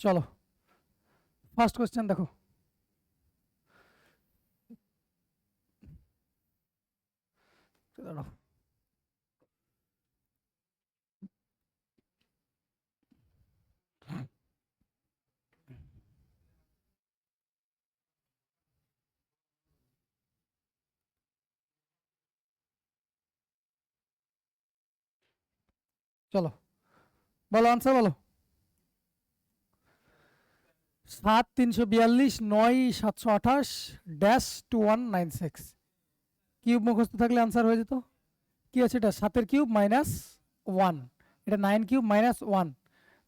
চলো first question দেখো। দাঁড়াও। চলো বলো আনসার বলো। 7 342 9 728 -2196 কিউব মুখস্থ থাকলে আনসার হয়ে যেত। কি আছে এটা? 7 কিউব -1, এটা 9 কিউব -1,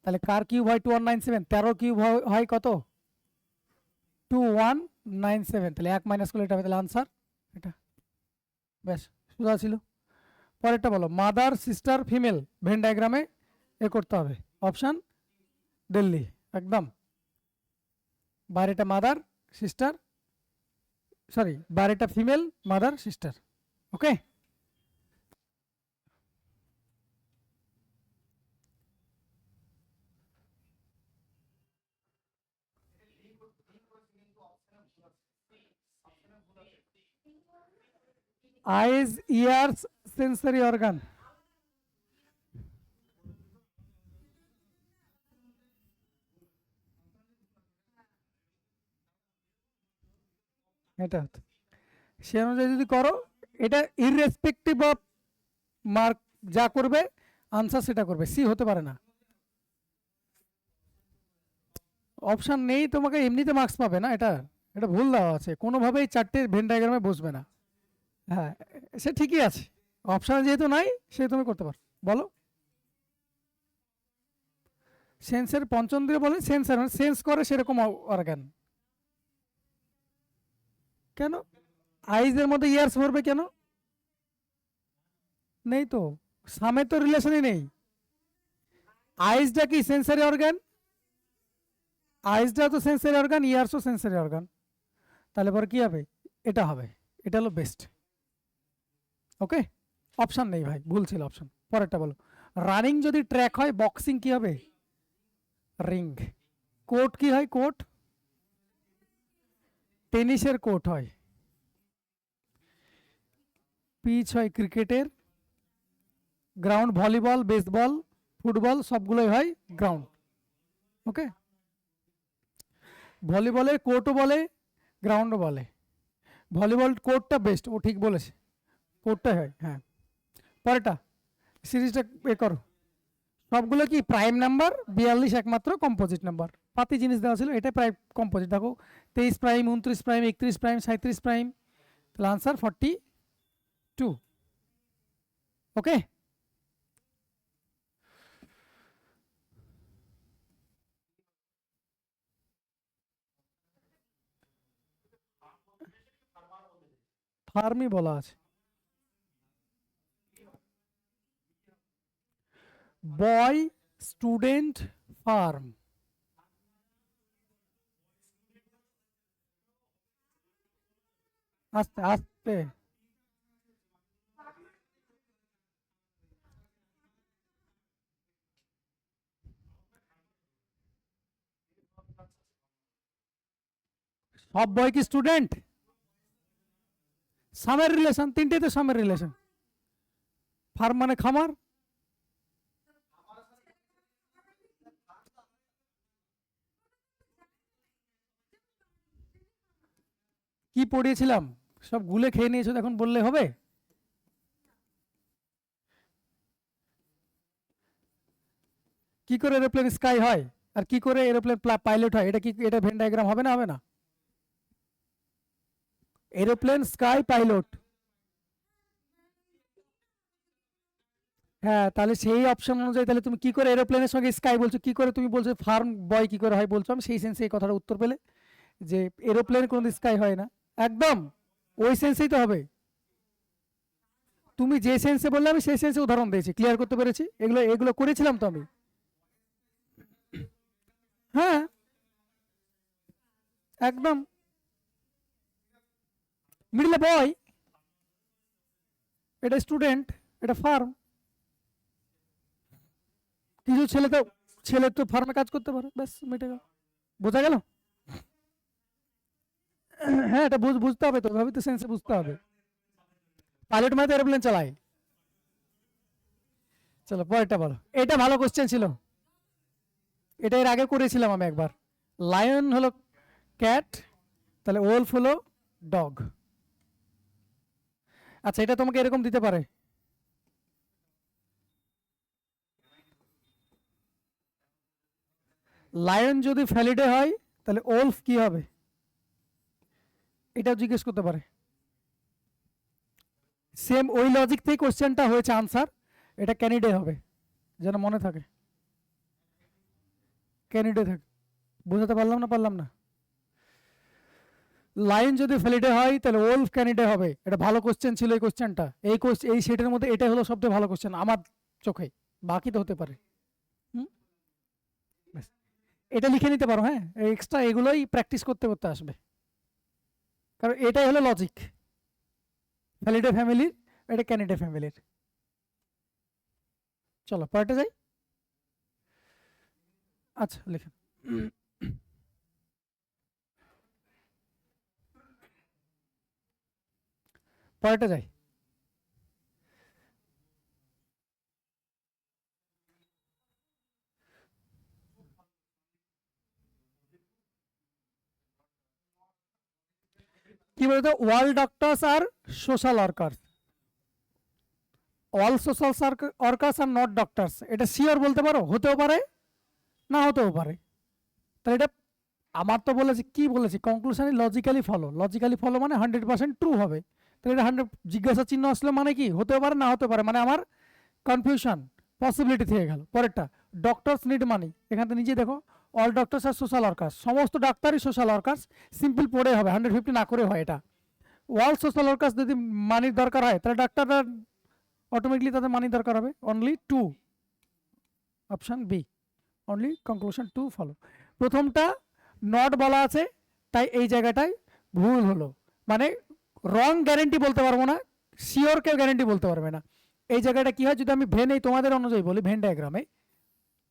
তাহলে কার কিউব হয় 2197, 13 কিউব হয় কত? 2197, তাহলে 1 মাইনাস করলে এটা হবে, তাহলে আনসার এটা। ব্যাস সোজা ছিল। পরেরটা বলো, মাদার সিস্টার ফিমেল ভেন ডায়াগ্রামে এ করতে হবে। অপশন দিল্লি একদম, বাইরেটা মাদার সিস্টার, সরি বাইরেটা ফিমেল মাদার সিস্টার। ওকে, আইজ ইয়ার্স সেন্সরি অর্গান। এটা সে অনুযায়ী যদি করো, এটা ইররেসপেক্টিভ অফ মার্ক, যা করবে আনসার সেটা করবে, সি হতে পারে না। অপশন নেই, তোমাকে এমনিতে মার্কস পাবে না, এটা এটা ভুল দেওয়া আছে, কোনোভাবেই 4টে ভেন ডায়াগ্রামে বসবে না। হ্যাঁ সে ঠিকই আছে, অপশন যেহেতু নাই সে তুমি করতে পারো। বলো, সেন্সের পঞ্চন্দ্রিয় বলে সেন্সার, মানে সেন্স করে সেরকম অর্গান। কেন আইজের মধ্যে ইয়ার্স ভরবে কেন? নেই তো, সামে তো রিলেশনই নেই। আইজটা কি সেন্সারি অর্গান? আইজটা তো সেন্সারি অর্গান, ইয়ার্সও সেন্সারি অর্গান, তাহলে পরে কি হবে? এটা হবে, এটা হলো বেস্ট। ওকে, অপশন নেই ভাই, ভুল ছিল অপশন। পরেরটা বলো, রানিং যদি ট্র্যাক হয় বক্সিং কি হবে? রিং। কোর্ট কি হয়? কোর্ট টেনিসের কোর্ট হয়। পিচ হয় ক্রিকেটের। গ্রাউন্ড ভলিবল বেসবল ফুটবল সবগুলোই হয় গ্রাউন্ড। ওকে, ভলিবলের কোর্টও বলে গ্রাউন্ডও বলে, ভলিবল কোর্টটা বেস্ট, ও ঠিক বলেছে, কোর্টটাই হয়। হ্যাঁ, পরেরটা সিরিজটা এ করো। সবগুলো কি প্রাইম নাম্বার, 42 একমাত্র কম্পোজিট নাম্বার। পাতি জিনিস দেওয়া ছিল, এটা প্রাইম কম্পোজিট। দেখো 23 প্রাইম 29 প্রাইম 31 প্রাইম 37 প্রাইম, তাহলে আনসার 42। ওকে, ফার্মই বলা আছে। Boy student farm. আস্তে আস্তে, সব বয় কি স্টুডেন্ট? সামের রিলেশন, তিনটেতে সামের রিলেশন। ফার্ম মানে খামার। কি পড়িয়েছিলাম সব গুলে খেয়ে নিয়েছো, এখন বললে হবে? কি করে এরোপ্লেন স্কাই হয় আর কি করে এরোপ্লেন পাইলট হয়, এটা কি, এটা ভেন ডায়াগ্রাম হবে না? হবে না, এরোপ্লেন স্কাই পাইলট। হ্যাঁ, তাহলে সেই অপশন অনুযায়ী তাহলে তুমি কি করে এরোপ্লেনের সঙ্গে স্কাই বলছো, কি করে তুমি বলছো ফার্ম বয় কি করে হয় বলছো, আমি সেই সেন্সে এই কথাটা উত্তর পেলে যে এরোপ্লেন কোন স্কাই হয় না। একদম ওই সেন্সেই তো হবে, তুমি যে সেন্সে বললে আমি সেই সেন্সে উদাহরণ দিয়েছি, ক্লিয়ার করতে পেরেছি, এগুলো এগুলো করেছিলাম তো আমি। হ্যাঁ একদম, মিডলে বয়, এটা স্টুডেন্ট, এটা ফার্ম। কিছু ছেলে তো ছেলে তো ফার্মে কাজ করতে পারে, ব্যাস মিটে গেল। বোঝা গেল? হ্যাঁ, এটা বুঝতে হবে তো, ভাবে তো সেন্সে বুঝতে হবে। পাইলট মানে তো এরোপ্লেন চালায়। চলো পরেরটা বলো। এটা ভালো কোশ্চেন ছিল, এটা এর আগে করেছিলাম আমি একবার। লায়ন হলো ক্যাট, তাহলে ওলফ হলো ডগ। আচ্ছা, এটা তোমাকে এরকম দিতে পারে, লায়ন যদি ফ্যালিডে হয় তাহলে ওলফ কি হবে, এটাও জিজ্ঞেস করতে পারে। সেম ওই লজিক থেকে কোশ্চেনটা হয়েছে, আনসার এটা ক্যানিডে হবে, যেন মনে থাকে। ক্যানিডে থাকে। বোঝাতে পারলাম না? পারলাম না? লাইন যদি ফ্যালিডে হয় তাহলে ওলফ ক্যানিডে হবে। এটা ভালো কোশ্চেন ছিল এই কোশ্চেনটা, এই সেটের মধ্যে এটা হলো সবচেয়ে ভালো কোশ্চেন আমার চোখে, বাকি তো হতে পারে। এটা লিখে নিতে পারো, হ্যাঁ, এক্সট্রা এগুলোই প্র্যাকটিস করতে করতে আসবে, কারণ এটাই হলো লজিক। ফ্যালিডে ফ্যামিলির, এটা ক্যানিডে ফ্যামিলির। চলো পরেরটা যাই। আচ্ছা লিখেন। পরেরটা যাই। কি বলতো, world doctors are social worker, all social workers are not doctors, এটা শিওর বলতে পারো? হতেও পারে না হতেও পারে। তাহলে এটা আমার তো বলেছি, কি বলেছি, কনক্লুশনে লজিক্যালি ফলো মানে 100% ট্রু হবে। তাহলে এটা 100 জিজ্ঞাসা চিহ্ন আসলে মানে কি, হতেও পারে না হতে পারে, মানে আমার কনফিউশন পসিবিলিটি থেকে গেল। পরেরটা, ডক্টরস নিড মানি, এখান থেকে নিজে দেখো, all doctors are social workers, সমস্ত ডাক্তারই সোশ্যাল ওয়ার্কার্স, সিম্পল পড়ে হবে, 150 না করে হয় এটা। অল সোশ্যাল ওয়ার্কার্স যদি মানির দরকার হয় তাহলে ডাক্তাররা অটোমেটিকলি তাদের মানি দরকার হবে। Only two, option b, only conclusion two follow. প্রথমটা নট বলা আছে, তাই এই জায়গাটায় ভুল হলো, মানে রং গ্যারেন্টি বলতে পারবো না, শিওর কেউ গ্যারেন্টি বলতে পারবে না। এই জায়গাটা কি হয়, যদি আমি ভেন এই তোমাদের অনুযায়ী বলি, ভেন ডায়াগ্রামে,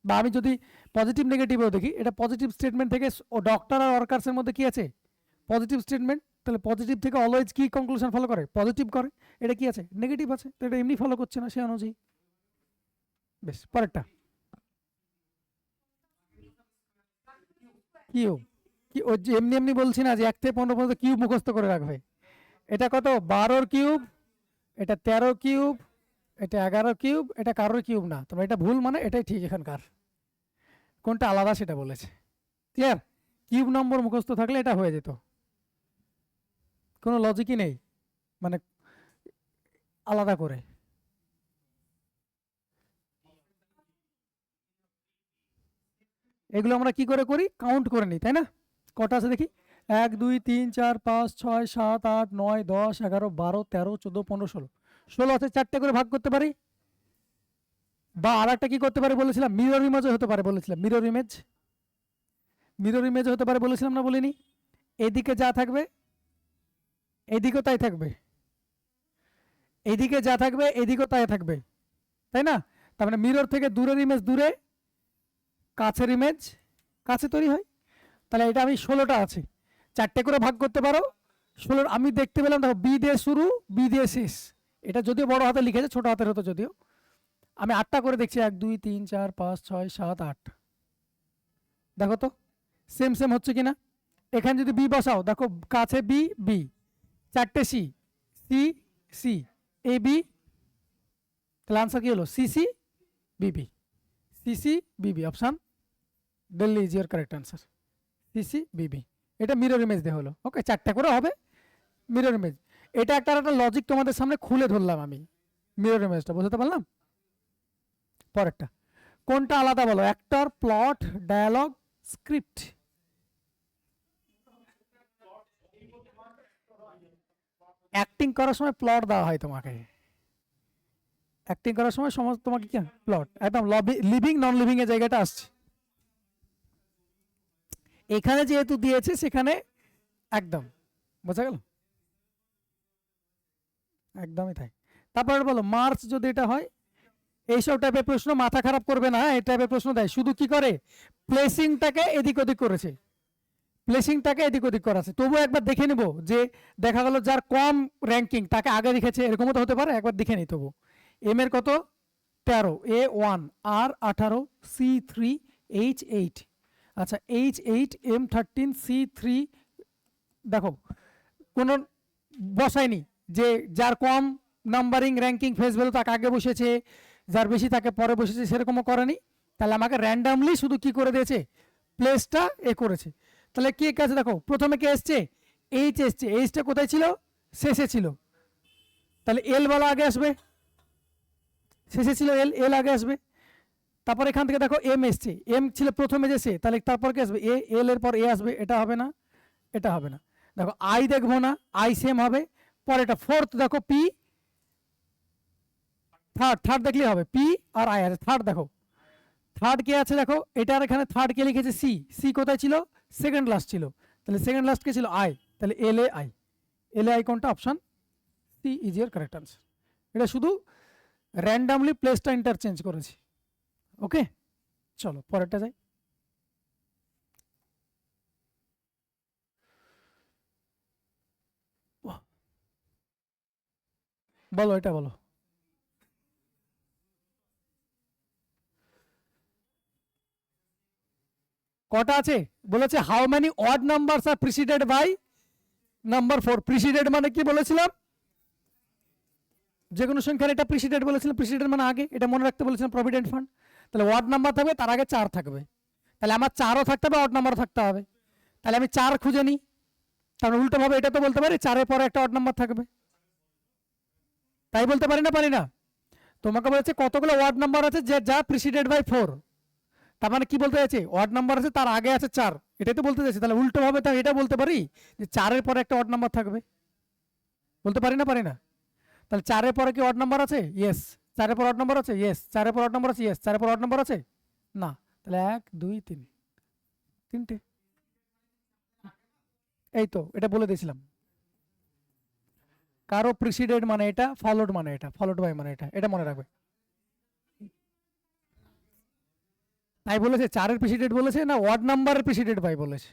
বা আমি যদি পজিটিভ নেগেটিভেও দেখি, এটা পজিটিভ স্টেটমেন্ট থেকে ডক্টর আর ওয়ার্কার্সের মধ্যে কি আছে, পজিটিভ স্টেটমেন্ট, তাহলে পজিটিভ থেকে অলওয়েজ কি কনক্লুশন ফলো করে, পজিটিভ করে। এটা কি আছে, নেগেটিভ আছে, তো এটা এমনি ফলো করছে না সে অনুযায়ী। বেশ, পরেরটা কিউব, কি ওই যে এমনি এমনি বলছি না যে 1 থেকে 15 পর্যন্ত কিউব মুখস্থ করে রাখবে। এটা কত, 12 কিউব, এটা 13 কিউব, এটা 11 কিউব, এটা কারোর কিউব না, তবে এটা ভুল, মানে এটাই ঠিক এখানকার, কোনটা আলাদা সেটা বলেছে। ক্লিয়ার? কিউব নম্বর মুখস্থ থাকলে এটা হয়ে যেত, কোনো লজিকই নেই, মানে আলাদা করে। এগুলো আমরা কি করে করি, কাউন্ট করে নিই, তাই না? কটা আছে দেখি, 1 2 3 4 5 6 7 8 9 10 11 12 13 14 15 16, 16 আছে, 4টে করে ভাগ করতে পারি। বা আর একটা কি করতে পারি বলেছিলাম, মিরর ইমেজও হতে পারে বলেছিলাম, মিরর ইমেজ হতে পারে বলেছিলাম না, বলিনি? এদিকে যা থাকবে এদিকেও তাই থাকবে, এদিকে যা থাকবে এদিকেও তাই থাকবে, তাই না? তার মানে মিরর থেকে দূরের ইমেজ দূরে, কাছের ইমেজ কাছে তৈরি হয়। তাহলে এটা আমি 16টা আছে, 4টে করে ভাগ করতে পারো। 16 আমি দেখতে পেলাম, দেখো বি দিয়ে শুরু, বি দিয়ে শেষ, এটা যদিও বড় হাতে লিখেছে, ছোট হাতের হতো যদিও। আমি 8টা করে দেখছি, 1 2 3 4 5 6 7 8, দেখো তো সেম সেম হচ্ছে কিনা। এখানে যদি বি বসাও, দেখো কাছে বি বি, 4টে C, C C, A B, তাহলে আনসার কি হলো, CC BB, CC BB, option D is your correct answer, CC BB. এটা মিরর ইমেজ দিয়ে হলো, ওকে, 4টা করে হবে মিরর ইমেজ। এটা একটা লজিক তোমাদের সামনে খুলে ধরলাম আমি, মিরর ইমেজটা বুঝতে পারলাম। পরেরটা, কোনটা আলাদা বলো, actor, plot, dialogue, script. Acting করার সময় প্লট দেওয়া হয় তোমাকে, অ্যাক্টিং করার সময় সমস্ত তোমাকে কি প্লট, একদম লিভিং নন লিভিং এর জায়গাটা আসছে। এখানে যেহেতু দিয়েছে সেখানে একদম বোঝা গেল, একদমই তাই। তারপরে বলো মার্চ যদি এটা হয়, এইসব টাইপের প্রশ্ন মাথা খারাপ করবে না, এই টাইপের প্রশ্ন দেয়, শুধু কি করে প্লেসিংটাকে এদিক ওদিক করেছে, প্লেসিংটাকে এদিক ওদিক করাছে। তবু একবার দেখে নিব যে দেখা গেল যার কম র্যাঙ্কিং তাকে আগে রেখেছে, এরকমও তো হতে পারে, একবার দেখে নিই। তবু এম এর কত 13, A1, R18, C3, H8, আচ্ছা H8, M13, C3, দেখো কোনো বসায়নি যে যার কম নাম্বারিং র্যাঙ্কিং ফেস ভ্যালু তাকে আগে বসেছে, যার বেশি তাকে পরে বসেছে, সেরকমও করেনি। তাহলে আমাকে র্যান্ডামলি শুধু কি করে দিয়েছে, প্লেসটা এ করেছে। তাহলে কে কাছে দেখো প্রথমে কে এসছে, এইচ এসছে, এইচটা কোথায় ছিল, শেষে ছিল, তাহলে এল বলা আগে আসবে, শেষে ছিল এল, এল আগে আসবে। তারপর এখান থেকে দেখো এম এসছে, এম ছিল প্রথমে যে সে, তাহলে তারপর কে আসবে এ, এল এর পর এ আসবে, এটা হবে না, এটা হবে না। দেখো আই দেখবো না, আই সেম হবে, পরে এটা ফোর্থ দেখো পি, থার্ড, থার্ড দেখলেই হবে, পি আর আই আছে, থার্ড দেখো, থার্ড কে আছে দেখো, এটার এখানে থার্ড কে লিখেছে সি, সি কোথায় ছিল, সেকেন্ড লাস্ট ছিল, তাহলে সেকেন্ড লাস্ট কে ছিল আই, তাহলে L A I, L A I কোনটা, option C is your correct answer. এটা শুধু র্যান্ডামলি প্লেসটা ইন্টারচেঞ্জ করেছি। ওকে, চলো পরেরটা যাই। বলো, এটা বলো। কটা আছে বলেছে, how many odd numbers are preceded by number 4। Preceded মানে কি বলেছিলাম, যে কোনো সংখ্যার এটা প্রিসিডেড বলেছিলাম, প্রিসিডেড মানে আগে, এটা মনে রাখতে বলেছিলাম প্রভিডেন্ট ফান্ড। তাহলে ওয়ার্ড নাম্বার থাকবে, তার আগে 4 থাকবে, তাহলে আমার 4ও থাকতে হবে, অড নাম্বারও থাকতে হবে। তাহলে আমি 4 খুঁজে নিই, তাহলে উল্টো ভাবে এটা তো বলতে পারি 4 এর পরে একটা অড নাম্বার থাকবে, তাই বলতে পারি না, পারি না? তোমাকে বলেছে কতগুলো ওয়ার্ড নাম্বার আছে যে যা প্রিসিডেড বাই 4, তার মানে কি বলতে চাইছে, ওয়ার্ড নাম্বার আছে তার আগে আছে 4, এটাই তো বলতে চাইছে। তাহলে উল্টো ভাবে তাই এটা বলতে পারি যে 4 এর পরে একটা অড নাম্বার থাকবে, বলতে পারি না, পারি না? তাহলে 4 এর পরে কি অড নাম্বার আছে, ইয়েস। 4 এর পর অড নাম্বার আছে, ইয়েস। 4 এর পর অড নাম্বার আছে, ইয়েস। 4 এর পর অড নাম্বার আছে না, তাহলে 1 2 3, তিনটে, এই তো এটা বলে দিয়েছিলাম। কারো প্রিসিডেড মানে এটা, ফলোড মানে এটা, ফলোড বাই মানে এটা, এটা মনে রাখবে। তাই বলেছে 4 এর প্রিসিডেড বলেছে না ওয়ার্ড নাম্বারের প্রিসিডেড বাই বলেছে?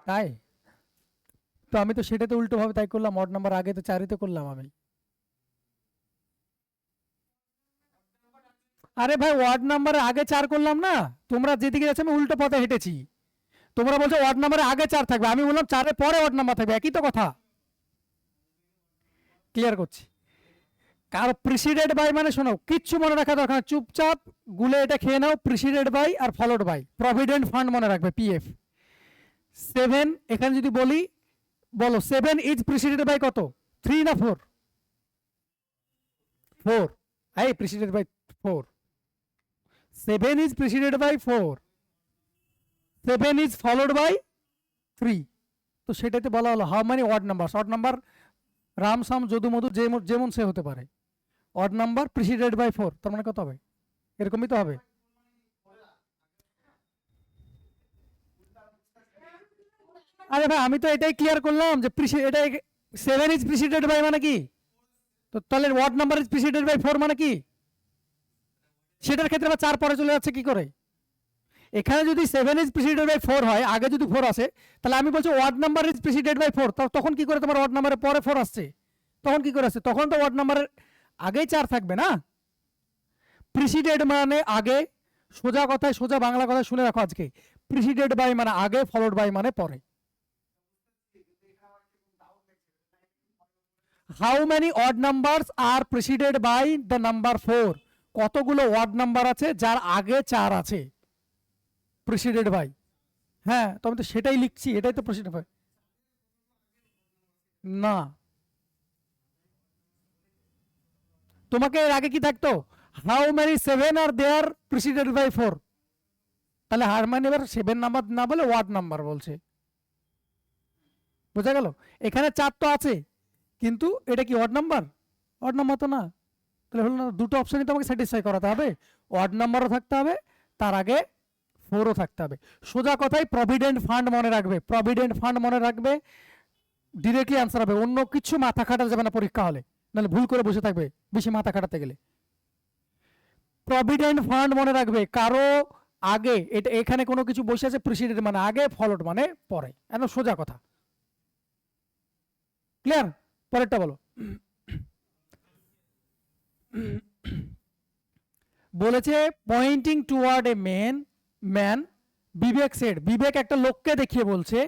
তাই তো আমি তো সেটাতে উল্টো ভাবে তাই করলাম, ওয়ার্ড নাম্বার আগে তো 4ই তো করলাম আমি। আরে ভাই ওয়ার্ড নাম্বারে আগে 4 করলাম না, তোমরা যেদিকে যাচ্ছে আমি উল্টো পথে হেঁটেছি। তোমরা বলছো ওয়ার্ড নাম্বারে আগে 4 থাকবে, আমি বললাম 4 এর পরে ওয়ার্ড নাম্বার থাকবে, একই তো কথা। ক্লিয়ার করছি। কারো প্রিসিডেড বাই মানে শোনো, কিচ্ছু মনে রাখা দরকার, চুপচাপ গুলে এটা খেয়ে নাও, প্রিসিডেড বাই আর ফলোড বাই, প্রভিডেন্ট ফান্ড মনে রাখবে, পিএফ। 7 এখানে যদি বলি, বলো 7 ইজ প্রিসিডেড বাই কত, 3 না 4? 4, এই preceded by 4, 7 is preceded by 4, 7 is followed by 3। তো সেটাতে বলা হলো how many odd number, odd number Ram Shyam Jadu Madhu যেমন সে হতে পারে, অড নাম্বার প্রিসিডেড বাই 4, তার মানে কত হবে, এরকমই তো হবে। আরে ভাই আমি তো এটাই ক্লিয়ার করলাম যে এটা 7 ইজ প্রিসিডেড বাই মানে কি, তো তাহলে word number is preceded by 4 মানে কি, সেটার ক্ষেত্রে আবার 4 পরে চলে যাচ্ছে কি করে? এখানে যদি 7 ইজ প্রিসিডেড বাই 4 হয়, আগে যদি 4 আসে, তাহলে আমি বলছি word number is preceded by 4, তখন কি করে তোমার ওয়ার্ড নাম্বারের পরে 4 আসছে, তখন কি করে আসছে, তখন তো ওয়ার্ড নাম্বারের আগেই 4 থাকবে না। প্রিসিডেড মানে আগে, সোজা কথায় সোজা বাংলা কথায় শুনে রাখো আজকে, প্রিসিডেড বাই মানে আগে, ফলোড বাই মানে পরে। How many odd numbers are preceded by the number 4, কতগুলো ওয়ার্ড নাম্বার আছে যার আগে 4 আছে, প্রিসিডেড বাই। হ্যাঁ তো আমি তো সেটাই লিখছি, এটাই তো প্রিসিডেড বাই না। তোমাকে এর আগে কি থাকতো, how many 7 are there preceded by 4, তাহলে হার মানে এবার 7 নাম্বার না বলে ওয়ার্ড নাম্বার বলছে, বোঝা গেল? এখানে 4 তো আছে, কিন্তু এটা কি ওয়ার্ড নাম্বার, ওয়ার্ড নাম্বার তো না। তাহলে হলো না, দুটো অপশনই তোমাকে স্যাটিসফাই করাতে হবে, ওয়ার্ড নাম্বারও থাকতে হবে, তার আগে 4ও থাকতে হবে। সোজা কথাই প্রভিডেন্ট ফান্ড মনে রাখবে, প্রভিডেন্ট ফান্ড মনে রাখবে, ডিরেক্টলি আনসার হবে, অন্য কিছু মাথা খাটাতে যাবে না পরীক্ষা হলে, নাহলে ভুল করে বসে থাকবে বেশি মাথা খাটাতে গেলে। প্রভিডেন্ট ফান্ড মনে রাখবে, কারো আগে, এটা এখানে কোনো কিছু বসে আছে প্রেসিডেন্ট মানে আগে, ফলোড মানে পরে, একদম সোজা কথা। ক্লিয়ার? পরেরটা বলো। বলেছে pointing toward a man, Vivek said, Vivek একটা লোককে দেখিয়ে বলছে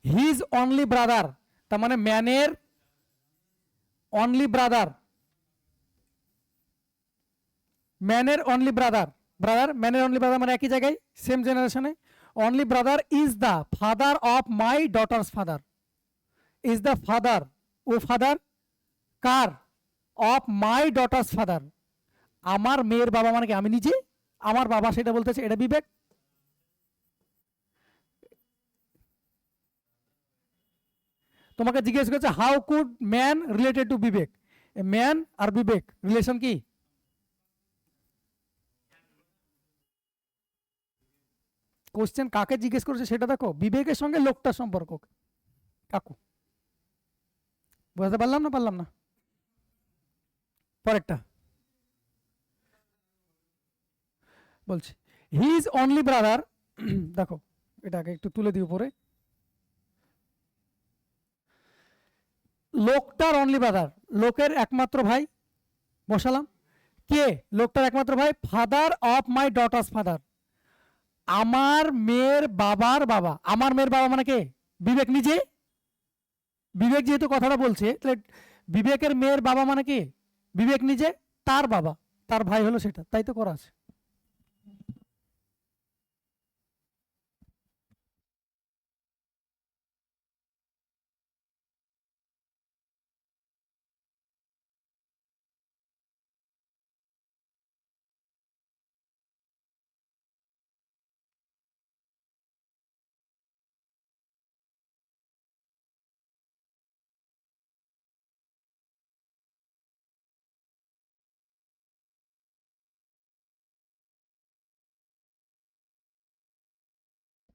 হিজ অনলি ব্রাদার, তার মানে ম্যানের অনলি ব্রাদার, ম্যানের অনলি ব্রাদার, ম্যানের অনলি ব্রাদার মানে একই জায়গায়, সেম জেনারেশনে। Only brother is the father of my daughter's father, is the father, ও ফাদার কার, অফ মাই ডটার্স ফাদার, আমার মেয়ের বাবা মানে কি আমি নিজে, আমার বাবা, সেটা বলতেছে, এটা বিবেক। তোমাকে জিজ্ঞেস করেছে how could man related to Vivek, man আর বিবেক রিলেশন কি? কোশ্চেন কাকে জিজ্ঞেস করেছে সেটা দেখো, বিবেকের সঙ্গে লোকটার সম্পর্ক। কাকু, বুঝতে পারলাম না? পরেরটা বলছি হিজ অনলি ব্রাদার, দেখো এটাকে একটু তুলে দিই উপরে, লোকটার অনলি ব্রাদার, লোকের একমাত্র ভাই, বসালাম, কে লোকটার একমাত্র ভাই, father of my daughter's father, আমার মেয়ের বাবার বাবা, আমার মেয়ের বাবা মানে কে, বিবেক নিজে, বিবেক যেহেতু কথাটা বলছে তাহলে বিবেকের মেয়ের বাবা মানে কে, বিবেক নিজে, তার বাবা, তার ভাই হলো সেটা, তাই তো করা আছে।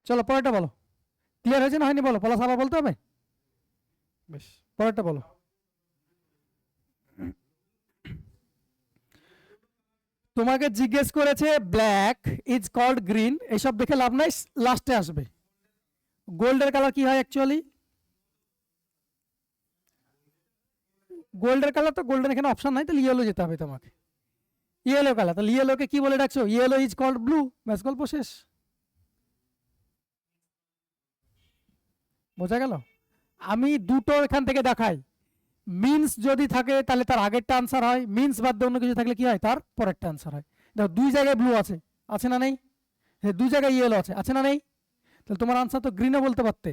চলো পরেরটা বলো, ক্লিয়ার হয়েছে না হয়নি বলো, পলাশ আবার বলতে হবে, বেশ পরেরটা বলো। তোমাকে জিজ্ঞেস করেছে ব্ল্যাক ইজ কল্ড গ্রিন, এইসব দেখে লাভ নাই, লাস্টে আসবে। গোল্ডের কালার কি হয় অ্যাকচুয়ালি, গোল্ডের কালার তো গোল্ডেন এখানে অপশন নাই, তাহলে ইয়েলো যেতে হবে তোমাকে, ইয়েলো কালার, তাহলে ইয়েলোকে কি বলে ডাকছো, ইয়েলো ইজ কল্ড ব্লু, ব্যাস গল্প শেষ। বোঝা গেল? আমি দুটো এখান থেকে দেখাই, মিন্স যদি থাকে তাহলে তার আগেরটা আনসার হয়, মিন্স বাদ দিয়ে অন্য কিছু থাকলে কি হয়, তার পরেরটা আনসার হয়। দেখো দুই জায়গায় ব্লু আছে, আছে না নেই, দুই জায়গায় ইয়েলো আছে, আছে না নেই, তাহলে তোমার আনসার তো গ্রিনও বলতে পারতে।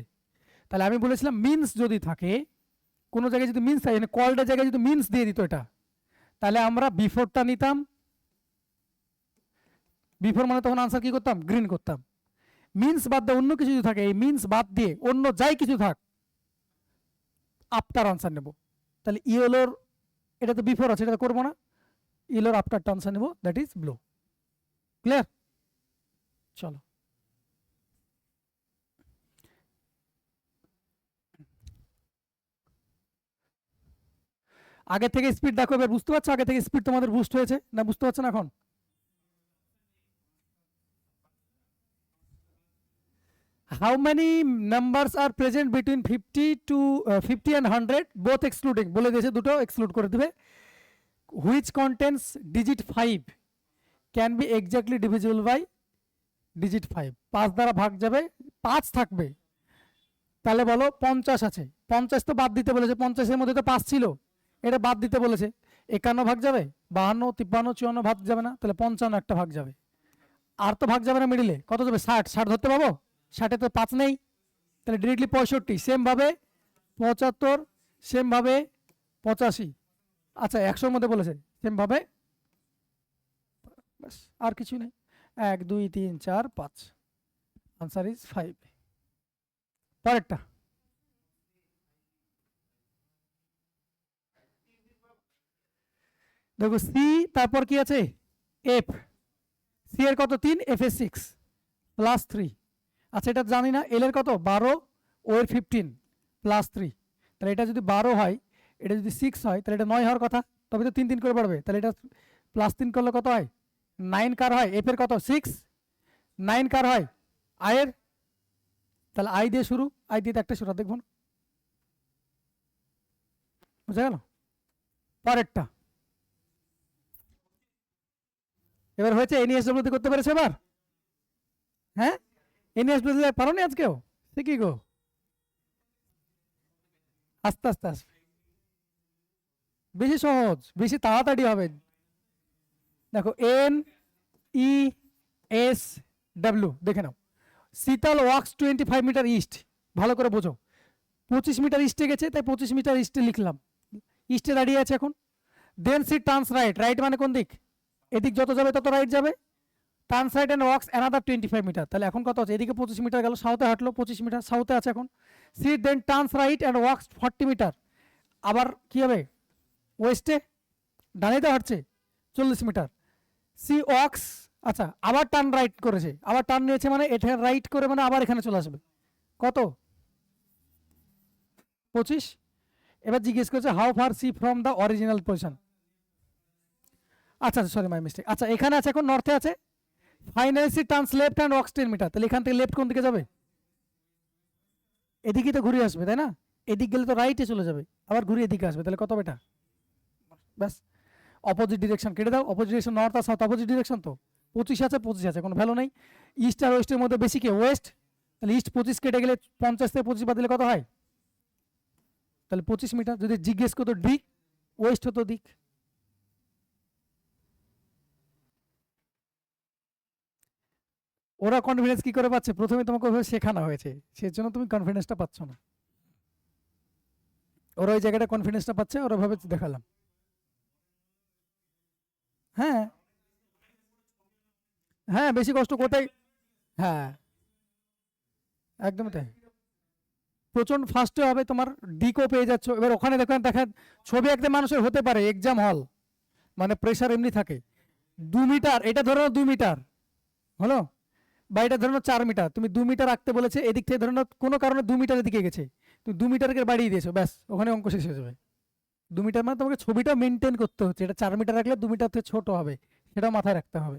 তাহলে আমি বলেছিলাম মিন্স যদি থাকে, কোনো জায়গায় যদি মিন্স থাকে, কলটার জায়গায় যদি মিন্স দিয়ে দিত এটা, তাহলে আমরা বিফোরটা নিতাম, বিফোর মানে তখন আনসার কি করতাম, গ্রিন করতাম। মিন্স বাদ দিয়ে অন্য কিছু যদি থাকে, এই মিন্স বাদ দিয়ে অন্য যাই কিছু থাক, আফটার আনসার নেব। তাহলে ইয়েলোর, এটা তো বিফোর আছে, এটা তো করবো না, ইয়েলোর আফটারটা আনসার নেব, দ্যাট ইজ ব্লু। ক্লিয়ার? চলো আগে থেকে স্পিড দেখো, এবার বুঝতে পারছো আগে থেকে স্পিড তোমাদের বুস্ট হয়েছে না, বুঝতে পারছো না এখন? How many numbers are present between 50 and 100 both excluding, বলে দিয়েছে দুটো এক্সক্লুড করে দেবে। Which contents digit 5 can be exactly divisible by digit 5, 5 দ্বারা ভাগ যাবে, 5 থাকবে, তাহলে বলো 50 আছে, 50 তো বাদ দিতে বলেছে, 50-এর মধ্যে তো 5 ছিল, এটা বাদ দিতে বলেছে, 51 ভাগ যাবে, 52, 53, 54 ভাগ যাবে না, তাহলে 55 একটা ভাগ যাবে, আর তো ভাগ যাবে না মিডিলে, কত যাবে, 60 ধরতে পাবো, 60-এ তো 5 নেই, তাহলে ডিরেক্টলি 65, সেম ভাবে 75, সেম ভাবে 85, আচ্ছা 100-এর মধ্যে বলেছে, সেম ভাবে, ব্যাস আর কিছু নেই, 1 2 3 4 5, আনসার ইজ 5। পরেরটা দেখো, সি তারপর কি আছে, এফ, সি এর কত 3, এফ এর 6, +3। আচ্ছা এটা জানি না, এল এর কত 12, ও এর 15 +3, তাহলে এটা যদি 12 হয়, এটা যদি 6 হয়, তাহলে এটা 9 হওয়ার কথা, তবে তো 3 3 করে বাড়বে, তাহলে এটা +3 করলে কত হয় 9 কার হয়, এফ এর কত 6, 9 কার হয় আই এর, তাহলে আই দিয়ে শুরু, আই দিয়ে একটা শুরু দেখুন, বুঝা গেল। পরেরটা এবার হয়েছে, এনইএসডব্লিউ করতে পেরেছে এবার, হ্যাঁ এনইএসডব্লিউ পারো নি আজকেও, সে কি গো, আস্তে আস্তে আসবে, বেশি সহজ, বেশি তাড়াতাড়ি হবে। দেখো এন ই এস ডাব্লিউ দেখে নাও, শীতল ওয়াক্স 25 মিটার ইস্ট, ভালো করে বোঝো, 25 মিটার ইস্টে গেছে, তাই 25 মিটার ইস্টে লিখলাম, ইস্টে দাঁড়িয়ে আছে এখন। Then she turns right, right মানে কোন দিক, এদিক যত যাবে তত রাইট যাবে, turns right and walks another 25 metre, তাহলে এখন কত আছে, এদিকে 25 মিটার গেল, সাউথে হাঁটলো 25 মিটার, সাউথে আছে এখন। She then turns right and walks 40 metre, আবার কি হবে ওয়েস্টে, ডানেতে হাঁটছে 40 মিটার। সি ওয়াক্স, আচ্ছা আবার টার্ন রাইট করেছে, আবার টার্ন নিয়েছে মানে এটা রাইট করে মানে আবার এখানে চলে আসবে, কত 25। এবার জিজ্ঞেস করছে how far she from the original position, আচ্ছা সরি মাই মিস্টেক, আচ্ছা এখানে আছে এখন নর্থে আছে, finally she turns left hand walks 10 metre, তাহলে এখান থেকে লেফট কোন দিকে যাবে, এদিকে তো ঘুরে আসবে তাই না, এদিক গেলে তো রাইটে চলে যাবে, আবার ঘুরে এদিকে আসবে, তাহলে কত বেটা, ব্যাস অপোজিট ডিরেকশন কেটে দাও, অপোজিট ডিরেকশন নর্থ আর সাউথ অপোজিট ডিরেকশন, তো 25 আছে 25 আছে, কোনো ভ্যালু নেই, ইস্ট আর ওয়েস্টের মধ্যে বেশি কে ওয়েস্ট, তাহলে ইস্ট 25 কেটে গেলে 50 থেকে 25 বাদ দিলে কত হয়, তাহলে 25 মিটার। যদি জিজ্ঞেস করতো দিক, ওয়েস্ট হতো দিক। ওরা কনফিডেন্স কি করে পাচ্ছে, প্রথমে তোমাকে ওইভাবে শেখানো হয়েছে, সেজন্য তুমি কনফিডেন্সটা পাচ্ছ না, ওরা ওই জায়গাটা কনফিডেন্সটা পাচ্ছে, ওরা ভাবে দেখালাম। হ্যাঁ হ্যাঁ বেশি কষ্ট কোথায়, হ্যাঁ একদমই তাই, প্রচন্ড ফাস্টে হবে, তোমার ডিকও পেয়ে যাচ্ছ, এবার ওখানে দেখেন দেখেন ছবি আঁকতে মানুষের হতে পারে এক্সাম হল, মানে প্রেশার এমনি থাকে, 2 মিটার এটা ধরো 2 মিটার হলো, বা এটা ধরো 4 মিটার, তুমি 2 মিটার আঁকতে বলেছে, এদিক থেকে ধরো কোনো কারণে 2 মিটারের দিকে গেছে, তুমি 2 মিটারকে বাড়িয়ে দিয়েছো, ব্যাস ওখানে অঙ্ক শেষ হয়ে যাবে। 2 মিটার মানে তোমাকে ছবিটা মেনটেন করতে হচ্ছে, এটা 4 মিটার রাখলে 2 মিটার থেকে ছোট হবে, সেটাও মাথায় রাখতে হবে।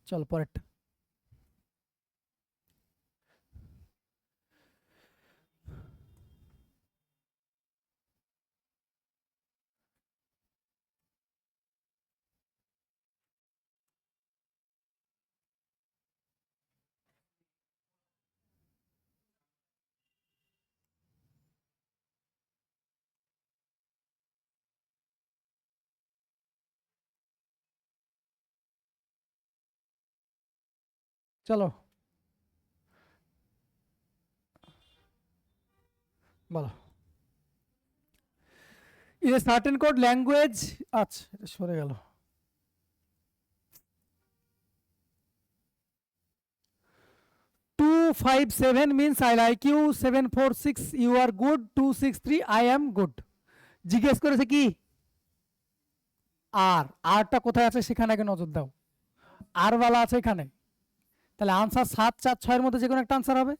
চল পরেরটা, চলো বলো। In a certain code language, আচ্ছা এটা সরে গেল, 257 means I like you, 746 you are good, 263 I am good, জিজ্ঞেস করেছে কি আর, আরটা কোথায় আছে সেখানে আগে নজর দাও, আর বালা আছে এখানে, তাহলে আনসার 7 4 6 এর মধ্যে যে কোনো একটা আনসার হবে,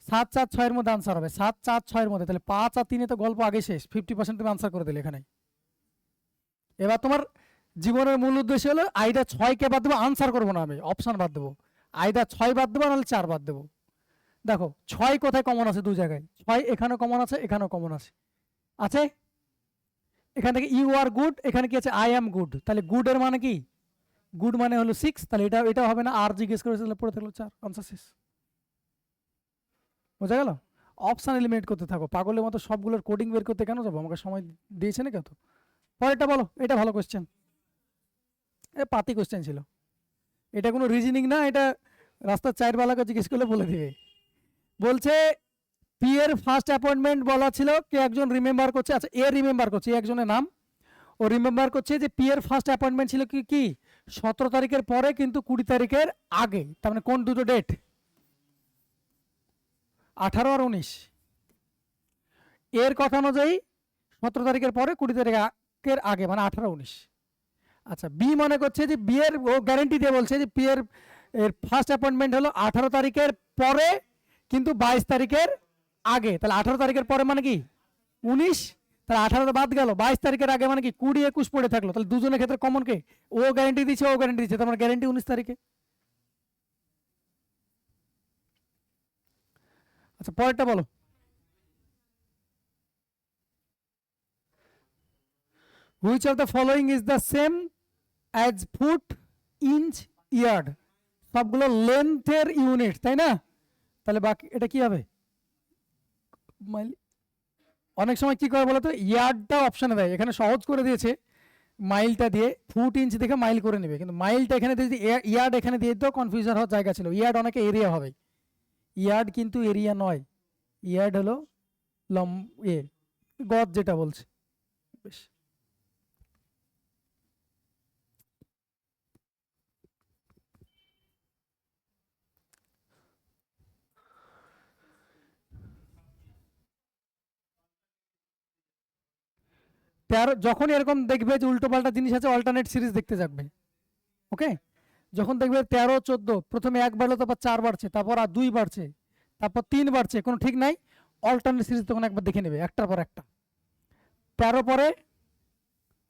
7 4 6 এর মধ্যে আনসার হবে, 7 4 6 এর মধ্যে, তাহলে 5 আর 3 এ তো গল্প আগে শেষ, 50% তুমি আনসার করে দিলে এখানে। এবার তোমার জীবনের মূল উদ্দেশ্য হলো আইদা 6 কে বাদ দেবো, আনসার করবো না আমি, অপশন বাদ দেবো, আইদা 6 বাদ দেবো নাহলে 4 বাদ দেবো। দেখো 6 কোথায় কমন আছে, দু জায়গায় 6 এখানেও কমন আছে, এখানেও কমন আছে, আছে এখান থেকে ইউ আর গুড, এখানে কি আছে আই অ্যাম গুড, তাহলে গুড এর মানে কি, গুড মানে হলো 6, তাহলে এটা এটা হবে না, আর জিজ্ঞেস করেছে তাহলে পড়ে থাকলো 4, আনসার শেষ, বোঝা গেল। অপশন এলিমিনেট করতে থাকো, পাগলের মতো সবগুলোর কোডিং বের করতে কেন যাবো, আমাকে সময় দিয়েছে না কত। পরেরটা বলো, এটা ভালো কোশ্চেন, এটা পাতি কোশ্চেন ছিল, এটা কোনো রিজনিং না, এটা রাস্তার চায়ের বালাকে জিজ্ঞেস করলে বলে দিবে। বলছে পি এর ফার্স্ট অ্যাপয়েন্টমেন্ট বলা ছিল, কে একজন রিমেম্বার করছে, আচ্ছা এ রিমেম্বার করছে, একজনের নাম ও রিমেম্বার করছে যে পি এর ফার্স্ট অ্যাপয়েন্টমেন্ট ছিল কি কি 17 তারিখের পরে কিন্তু 20 তারিখের আগে, তার মানে কোন দুটো ডেট, 18 আর 19, এর কথা অনুযায়ী 17 তারিখের পরে 20 তারিখের আগে মানে 18 19। আচ্ছা বি মনে করছে যে বি এর, ও গ্যারেন্টি দিয়ে বলছে যে পি এর এর ফার্স্ট অ্যাপয়েন্টমেন্ট হলো 18 তারিখের পরে কিন্তু 22 তারিখের আগে। তাহলে 18 তারিখের পরে মানে কি 19, তাহলে 18 বাদ গেল, 22 তারিখের আগে মানে কি 20 21 পড়ে থাকলো। তাহলে দুজনের ক্ষেত্রে কমন কে? ও গ্যারেন্টি দিচ্ছে, ও গ্যারেন্টি দিচ্ছে, তার মানে গ্যারেন্টি 19 তারিখে। আচ্ছা পরেরটা বলো। Which of the following is the same as foot, inch, yard? সবগুলো লেন্থের ইউনিট, তাই না? তাহলে বাকি এটা কি হবে? মাইল। অনেক সময় কি করে বলতো, ইয়ার্ডটা অপশনে দেয়, এখানে সহজ করে দিয়েছে মাইলটা দিয়ে, ফুট ইঞ্চ দেখে মাইল করে নেবে, কিন্তু মাইলটা এখানে দিয়ে ইয়ার্ড এখানে দিয়ে তো কনফিউশন হওয়ার জায়গা ছিল। ইয়ার্ড অনেকে এরিয়া হবে, ইয়ার্ড কিন্তু এরিয়া নয়, ইয়ার্ড হলো গজ যেটা বলছে। বেশ, যখন এরকম দেখবে যে উল্টো পাল্টা জিনিস আছে, অল্টারনেট সিরিজ দেখতে যাবে। ওকে, যখন দেখবে 13 14 প্রথমে 1 বাড়লো, তারপর 4 বাড়ছে, তারপর আর 2 বাড়ছে, তারপর 3 বাড়ছে, কোনো ঠিক নাই, অল্টারনেট সিরিজ তখন একবার দেখে নেবে একটার পর একটা। 13 পরে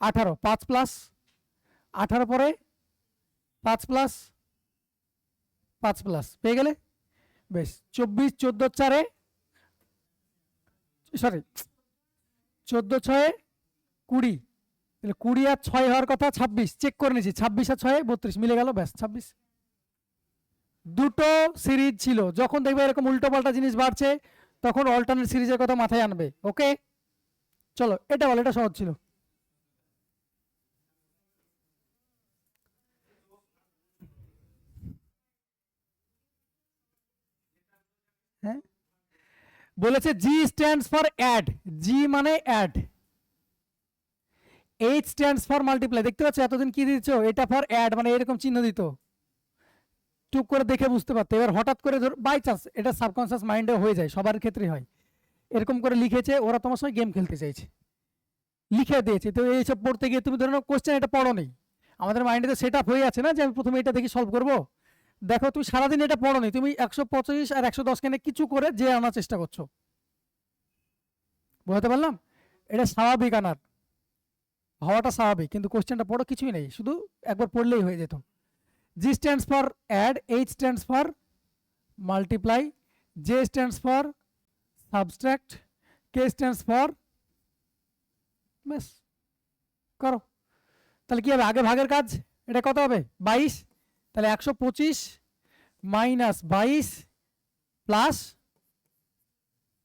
18, 5 প্লাস 18 পরে 5 প্লাস 5 প্লাস পেয়ে গেলে। বেশ, 24 14 4 সরি 14 6 20, তাহলে 20 আর 6 হওয়ার কথা 26, চেক করে নিয়েছি, 26 আর 6 32 মিলে গেল, ব্যাস 26। দুটো সিরিজ ছিল, যখন দেখবে এরকম উল্টো পাল্টা জিনিস বাড়ছে তখন অল্টারনেট সিরিজের কথা মাথায় আনবে। ওকে চলো এটা বলো, এটা সহজ ছিল। হ্যাঁ বলেছে G stands for add, G মানে add, H stands for multiply. দেখতে পাচ্ছ এতদিন কি দিচ্ছ, এটা ফর অ্যাড মানে এরকম চিহ্ন দিত, টুক করে দেখে বুঝতে পারতো। এবার হঠাৎ করে ধর বাই চান্স এটা সাবকনসিয়াস মাইন্ডে হয়ে যায়, সবার ক্ষেত্রেই হয়, এরকম করে লিখেছে ওরা, তোমার সঙ্গে গেম খেলতে চাইছে, লিখে দিয়েছে। তো এইসব পড়তে গিয়ে তুমি ধরো কোশ্চেন এটা পড়ো নেই, আমাদের মাইন্ডে তো সেট আপ হয়ে আছে না যে আমি প্রথমে এটা দেখি সলভ করবো। দেখো তুমি সারাদিন এটা পড়ো নি, তুমি 125 আর 110 কেনে কিছু করে যে আনার চেষ্টা করছো, বুঝতে পারলাম? এটা স্বাভাবিক আনার হওয়াটা স্বাভাবিক, কিন্তু কোশ্চেনটা পড়ো কিছুই নেই, শুধু একবার পড়লেই হয়ে যেত। G stands for add, H stands for multiply, J stands for subtract, K stands for, ব্যাস করো। তাহলে কি হবে, আগে ভাগের কাজ, এটা কত হবে 22, তাহলে 125 মাইনাস 22 প্লাস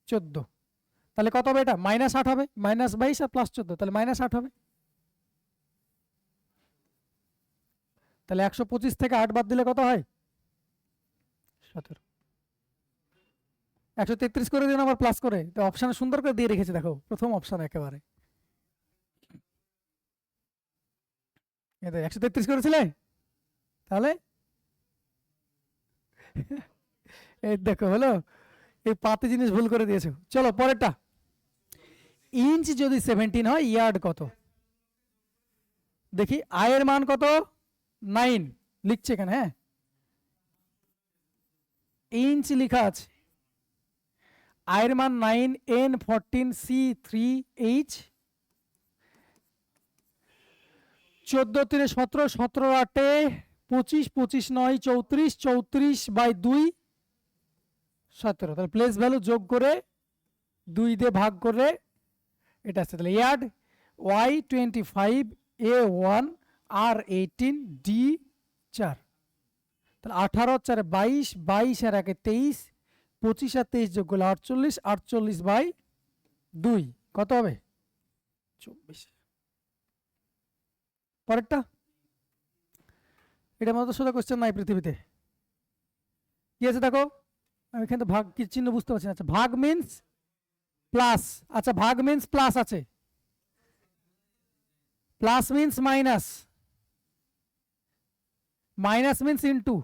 14, তাহলে কত হবে, এটা -8 হবে, -22 আর +14, তাহলে -8 হবে। তাহলে 125 থেকে 8 বাদ দিলে কত হয় 17, 133 করে দিন আবার প্লাস করে, তো অপশন সুন্দর করে দিয়ে রেখেছে দেখো, প্রথম অপশন একেবারে 133 করেছিলে, তাহলে এই দেখো হলো, এই পাতে জিনিস ভুল করে দিয়েছো। চলো পরেরটা, ইঞ্চ যদি 17 হয় ইয়ার্ড কত? দেখি আয়ের মান কত, 9 লিখছে এখানে, হ্যাঁ ইঞ্চ লেখা আছে, আয়ের মান 9, n 14, c 3, h 14 3 17, 17 8 25, 25 9 34, 34/2 17, তাহলে প্লেস ভ্যালু যোগ করে 2 দিয়ে ভাগ করে এটা আসছে, তাহলে yard y 25, a 1, r 18, d 4, তাহলে 18 4 22, 22 আর 1 23, 25 আর 23 যোগ করলে 48, 48/2 কত হবে 24। পরেরটা, এটা মতো সোজা কোশ্চেন নাই পৃথিবীতে, কি আছে দেখো, আমি এখানে ভাগ কি চিহ্ন বুঝতে পারছি না। আচ্ছা ভাগ মিন্স প্লাস, আচ্ছা ভাগ মিন্স প্লাস আছে, plus means minus, minus means into,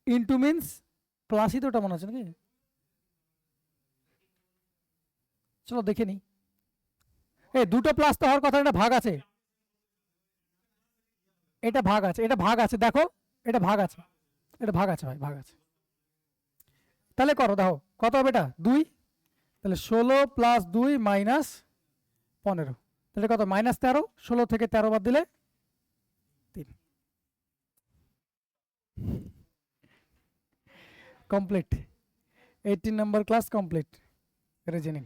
into means প্লাসই তো ওটা মনে হচ্ছে নাকি, চলো দেখে নি, এই দুটো প্লাস তো হওয়ার কথা, এটা ভাগ আছে, এটা ভাগ আছে, এটা ভাগ আছে দেখো, এটা ভাগ আছে, এটা ভাগ আছে ভাই, ভাগ আছে। তাহলে করো, দেখো কত হবে এটা 2, তাহলে 16 প্লাস 2 মাইনাস 15, তাহলে কত -13, 16 থেকে 13 বাদ দিলে 3। কমপ্লিট, 18 নম্বর ক্লাস কমপ্লিট রিজনিং।